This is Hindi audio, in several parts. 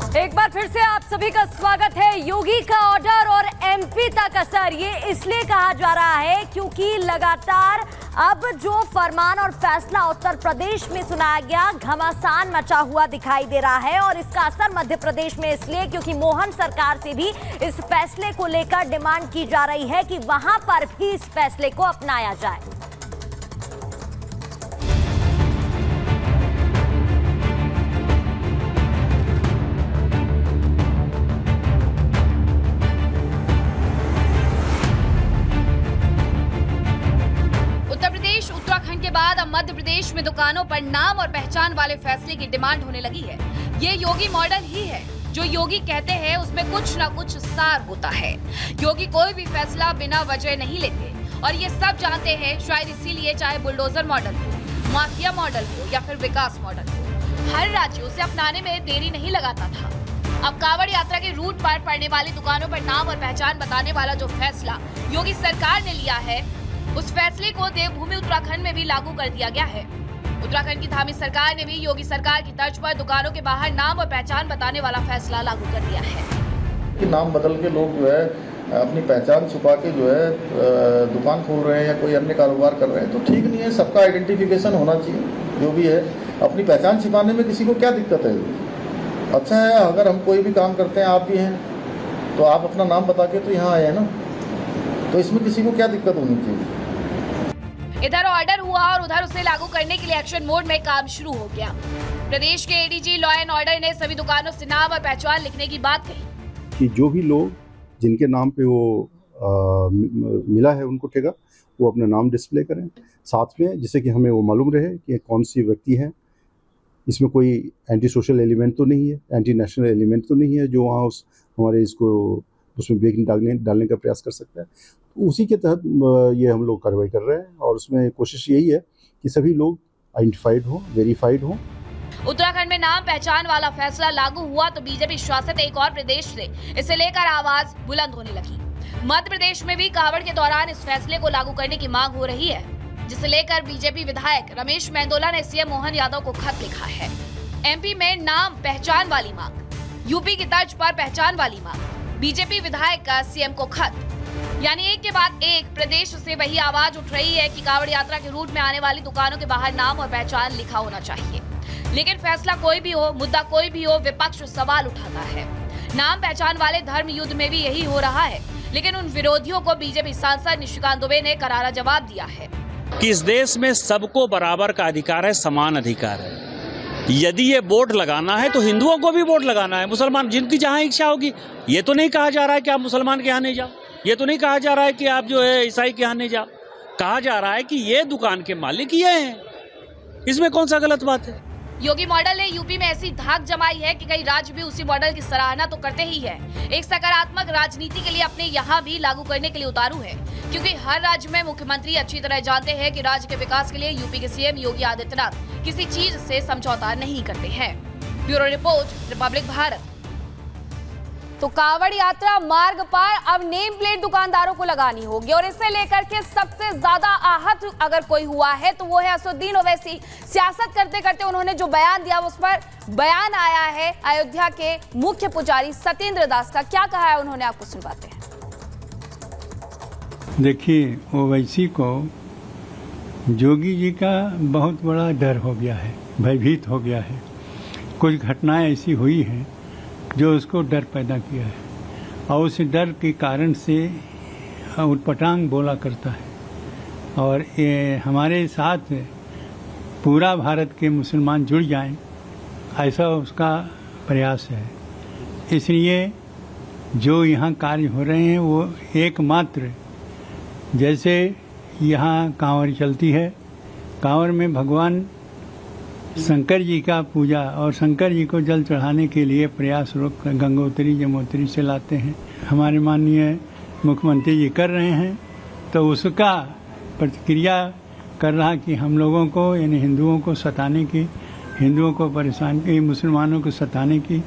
एक बार फिर से आप सभी का स्वागत है। योगी का ऑर्डर और एमपी तक असर, ये इसलिए कहा जा रहा है क्योंकि लगातार अब जो फरमान और फैसला उत्तर प्रदेश में सुनाया गया, घमासान मचा हुआ दिखाई दे रहा है। और इसका असर मध्य प्रदेश में इसलिए क्योंकि मोहन सरकार से भी इस फैसले को लेकर डिमांड की जा रही है कि वहां पर भी इस फैसले को अपनाया जाए। उत्तराखंड के बाद अब मध्य प्रदेश में दुकानों पर नाम और पहचान वाले फैसले की डिमांड होने लगी है। ये योगी मॉडल ही है। जो योगी कहते हैं उसमें कुछ ना कुछ सार होता है। योगी कोई भी फैसला बिना वजह नहीं लेते और ये सब जानते हैं। शायद इसीलिए चाहे बुलडोजर मॉडल हो, माफिया मॉडल हो या फिर विकास मॉडल हो, हर राज्य उसे अपनाने में देरी नहीं लगाता था। अब कांवड़ यात्रा के रूट पर पड़ने वाली दुकानों पर नाम और पहचान बताने वाला जो फैसला योगी सरकार ने लिया है, उस फैसले को देवभूमि उत्तराखंड में भी लागू कर दिया गया है। उत्तराखंड की धामी सरकार ने भी योगी सरकार की तर्ज पर दुकानों के बाहर नाम और पहचान बताने वाला फैसला लागू कर दिया है कि नाम बदल के लोग जो है अपनी पहचान छुपा के जो है दुकान खोल रहे हैं या कोई अन्य कारोबार कर रहे हैं, तो ठीक नहीं है। सबका आइडेंटिफिकेशन होना चाहिए। जो भी है अपनी पहचान छिपाने में किसी को क्या दिक्कत है? अच्छा है, अगर हम कोई भी काम करते हैं, आप भी हैं, तो आप अपना नाम बता के तो यहाँ आए हैं ना, तो इसमें किसी को क्या दिक्कत होनी चाहिए? इधर ऑर्डर हुआ और उधर उसे लागू करने के लिए एक्शन मोड में काम शुरू हो गया। प्रदेश के एडीजी लॉ एंड ऑर्डर ने सभी दुकानों से नाम और पहचान लिखने की बात कही कि जो भी लोग जिनके नाम पे वो मिला है उनको ठेका, वो अपना नाम डिस्प्ले करें साथ में, जिससे कि हमें वो मालूम रहे कि कौन सी व्यक्ति है। इसमें कोई एंटी सोशल एलिमेंट तो नहीं है, एंटी नेशनल एलिमेंट तो नहीं है जो वहाँ हमारे इसको उसमें ब्रेक डालने का प्रयास कर सकता है। तो उसी के तहत ये हम लोग कार्रवाई कर रहे हैं और उसमें कोशिश यही है कि सभी लोग आइडेंटिफाइड हो, वेरीफाइड हो। उत्तराखंड में नाम पहचान वाला फैसला लागू हुआ तो बीजेपी शासित एक और प्रदेश से इसे लेकर आवाज बुलंद होने लगी। मध्य प्रदेश में भी कांवड़ के दौरान इस फैसले को लागू करने की मांग हो रही है, जिसे लेकर बीजेपी विधायक रमेश मेंदोला ने सीएम मोहन यादव को खत लिखा है। एमपी में नाम पहचान वाली मांग, यूपी की तर्ज पर पहचान वाली मांग, बीजेपी विधायक का सीएम को खत। यानी एक के बाद एक प्रदेश से वही आवाज उठ रही है कि कांवड़ यात्रा के रूट में आने वाली दुकानों के बाहर नाम और पहचान लिखा होना चाहिए। लेकिन फैसला कोई भी हो, मुद्दा कोई भी हो, विपक्ष सवाल उठाता है। नाम पहचान वाले धर्म युद्ध में भी यही हो रहा है, लेकिन उन विरोधियों को बीजेपी सांसद निशिकांत दुबे ने करारा जवाब दिया है कि इस देश में सबको बराबर का अधिकार है, समान अधिकार है। यदि ये बोर्ड लगाना है तो हिंदुओं को भी बोर्ड लगाना है, मुसलमान जिनकी जहां इच्छा होगी। ये तो नहीं कहा जा रहा है कि आप मुसलमान के यहाँ नहीं जाओ, ये तो नहीं कहा जा रहा है कि आप जो है ईसाई के यहाँ नहीं जाओ। कहा जा रहा है कि ये दुकान के मालिक ये हैं। इसमें कौन सा गलत बात है? योगी मॉडल ने यूपी में ऐसी धाक जमाई है कि कई राज्य भी उसी मॉडल की सराहना तो करते ही है। एक सकारात्मक राजनीति के लिए अपने यहाँ भी लागू करने के लिए उतारू है, क्योंकि हर राज्य में मुख्यमंत्री अच्छी तरह जानते हैं कि राज्य के विकास के लिए यूपी के सीएम योगी आदित्यनाथ किसी चीज से समझौता नहीं करते हैं। Bureau report, Republic Bharat. तो कांवड़ यात्रा मार्ग पर अब नेम प्लेट दुकानदारों को लगानी होगी और इसे लेकर के सबसे ज्यादा आहत अगर कोई हुआ है तो वो है असदुद्दीन ओवैसी। सियासत करते करते उन्होंने जो बयान दिया, उस पर बयान आया है अयोध्या के मुख्य पुजारी सत्येंद्र दास का। क्या कहा है उन्होंने, आपको सुनवाते हैं। देखिए, ओवैसी को जोगी जी का बहुत बड़ा डर हो गया है, भयभीत हो गया है। कुछ घटनाएं ऐसी हुई हैं जो उसको डर पैदा किया है और उस डर के कारण से उटपटांग बोला करता है। और ये हमारे साथ पूरा भारत के मुसलमान जुड़ जाएं, ऐसा उसका प्रयास है। इसलिए जो यहाँ कार्य हो रहे हैं वो एकमात्र, जैसे यहाँ कांवड़ चलती है, कांवड़ में भगवान शंकर जी का पूजा और शंकर जी को जल चढ़ाने के लिए प्रयास लोग गंगोत्री यमुनोत्री से लाते हैं। हमारे माननीय मुख्यमंत्री जी कर रहे हैं, तो उसका प्रतिक्रिया कर रहा कि हम लोगों को यानी हिंदुओं को सताने की, हिंदुओं को परेशान की, मुसलमानों को सताने की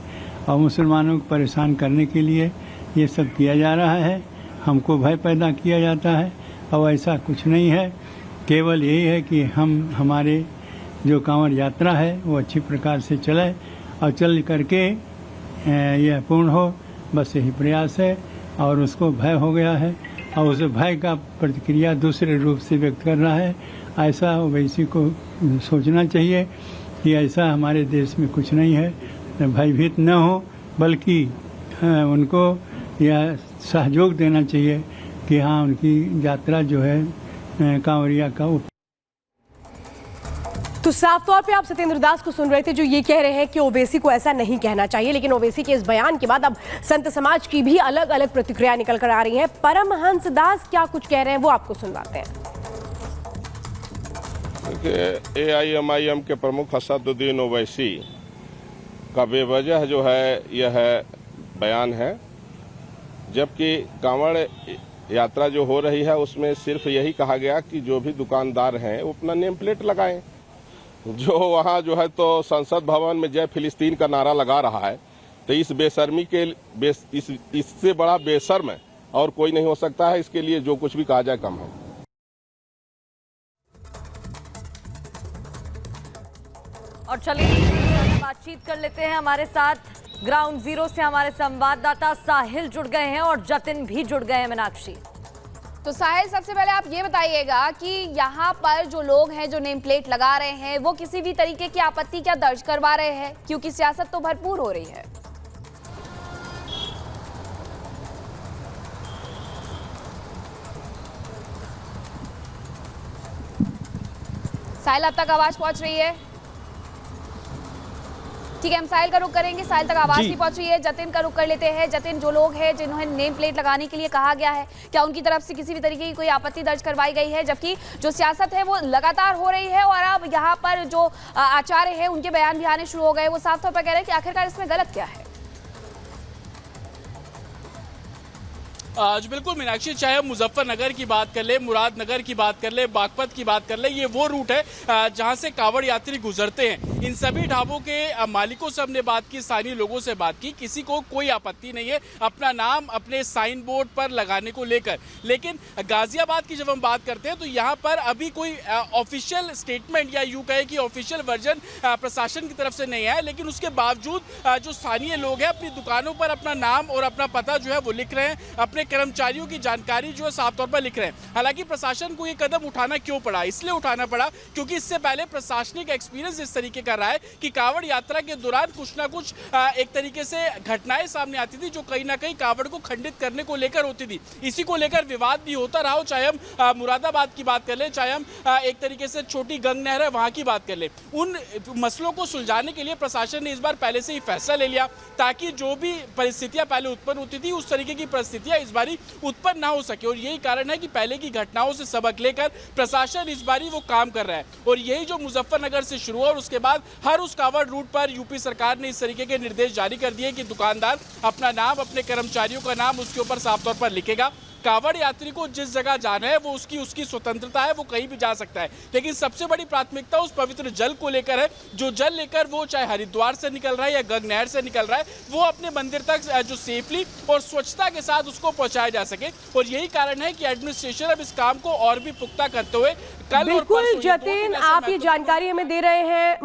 और मुसलमानों को परेशान करने के लिए ये सब किया जा रहा है। हमको भय पैदा किया जाता है और ऐसा कुछ नहीं है। केवल यही है कि हमारे जो कांवड़ यात्रा है वो अच्छी प्रकार से चले और चल करके यह पूर्ण हो, बस यही प्रयास है। और उसको भय हो गया है और उस भय का प्रतिक्रिया दूसरे रूप से व्यक्त कर रहा है। ऐसा ओवैसी को सोचना चाहिए कि ऐसा हमारे देश में कुछ नहीं है, भयभीत न हो, बल्कि उनको यह सहयोग देना चाहिए कि हाँ, उनकी यात्रा जो है कांवरिया का। तो साफ तौर पे आप सत्येंद्र दास को सुन रहे थे जो ये कह रहे हैं कि ओवैसी को ऐसा नहीं कहना चाहिए, लेकिन ओवैसी के इस बयान के बाद अब संत समाज की भी अलग अलग प्रतिक्रिया निकल कर आ रही हैं। परमहंस दास क्या कुछ कह रहे हैं वो आपको सुनवाते हैं। AIMIM के प्रमुख असदुद्दीन ओवैसी का बेवजह जो है यह बयान है, जबकि कांवड़ यात्रा जो हो रही है उसमें सिर्फ यही कहा गया कि जो भी दुकानदार हैं वो अपना नेम प्लेट लगाएं। जो वहाँ जो है तो संसद भवन में जय फिलिस्तीन का नारा लगा रहा है, तो इस बेशर्मी के इससे बड़ा बेशर्म और कोई नहीं हो सकता है। इसके लिए जो कुछ भी कहा जाए कम है। और चलिए बातचीत कर लेते हैं। हमारे साथ ग्राउंड जीरो से हमारे संवाददाता साहिल जुड़ गए हैं और जतिन भी जुड़ गए हैं। मीनाक्षी, तो साहिल, सबसे पहले आप ये बताइएगा कि यहाँ पर जो लोग हैं जो नेम प्लेट लगा रहे हैं वो किसी भी तरीके की आपत्ति क्या दर्ज करवा रहे हैं, क्योंकि सियासत तो भरपूर हो रही है। साहिल, अब तक आवाज पहुंच रही है? ठीक है, हम साहिल का रुख करेंगे। साहिल तक आवाज नहीं पहुंच रही है, जतिन का रुख कर लेते हैं। जतिन, जो लोग हैं जिन्हें नेम प्लेट लगाने के लिए कहा गया है, क्या उनकी तरफ से किसी भी तरीके की कोई आपत्ति दर्ज करवाई गई है? जबकि जो सियासत है वो लगातार हो रही है और अब यहाँ पर जो आचार्य है उनके बयान भी आने शुरू हो गए। वो साफ तौर पर कह रहे हैं कि आखिरकार इसमें गलत क्या है। आज बिल्कुल मीनाक्षी, चाहे हम मुजफ्फरनगर की बात कर ले, मुरादनगर की बात कर ले, बागपत की बात कर ले, ये वो रूट है जहां से कांवड़ यात्री गुजरते हैं। इन सभी ढाबों के मालिकों से हमने बात की, स्थानीय लोगों से बात की, किसी को कोई आपत्ति नहीं है अपना नाम अपने साइन बोर्ड पर लगाने को लेकर। लेकिन गाजियाबाद की जब हम बात करते हैं तो यहाँ पर अभी कोई ऑफिशियल स्टेटमेंट या यूं कहे कि ऑफिशियल वर्जन प्रशासन की तरफ से नहीं है, लेकिन उसके बावजूद जो स्थानीय लोग हैं अपनी दुकानों पर अपना नाम और अपना पता जो है वो लिख रहे हैं, अपने कर्मचारियों की जानकारी जो है साफ तौर पर लिख रहे हैं। हालांकि प्रशासन को ये कदम उठाना क्यों पड़ा? इसलिए उठाना पड़ा क्योंकि इससे पहले प्रशासनिक एक्सपीरियंस इस तरीके का रहा है कि कांवड़ यात्रा के दौरान कुछ ना कुछ एक तरीके से घटनाएं सामने आती थी जो कहीं ना कहीं कांवड़ को खंडित करने को लेकर होती थी। इसी को लेकर विवाद भी होता रहा हो, चाहे हम मुरादाबाद की बात कर ले, चाहे हम एक तरीके से छोटी गंग नहर है वहां की बात कर ले। उन मसलों को सुलझाने के लिए प्रशासन ने इस बार पहले से ही फैसला ले लिया ताकि जो भी परिस्थितियां पहले उत्पन्न होती थी उस तरीके की परिस्थितियां इस बारी उत्पन्न ना हो सके। और यही कारण है कि पहले की घटनाओं से सबक लेकर प्रशासन इस बारी वो काम कर रहा है। और यही जो मुजफ्फरनगर से शुरू हुआ और उसके बाद हर उस कांवड़ रूट पर यूपी सरकार ने इस तरीके के निर्देश जारी कर दिए कि दुकानदार अपना नाम, अपने कर्मचारियों का नाम उसके ऊपर साफ तौर पर लिखेगा। कांवड़ यात्री को जिस जगह जाना है वो उसकी स्वतंत्रता है, वो कहीं भी जा सकता है। लेकिन सबसे बड़ी प्राथमिकता उस पवित्र जल को लेकर है, जो जल लेकर वो चाहे हरिद्वार से निकल रहा है या गंग नहर से निकल रहा है, वो अपने मंदिर तक जो सेफली और स्वच्छता के साथ उसको पहुंचाया जा सके। और यही कारण है कि एडमिनिस्ट्रेशन अब इस काम को और भी पुख्ता करते हुए कल बिल्कुल जतिन, आप ये जानकारी हमें दे रहे हैं।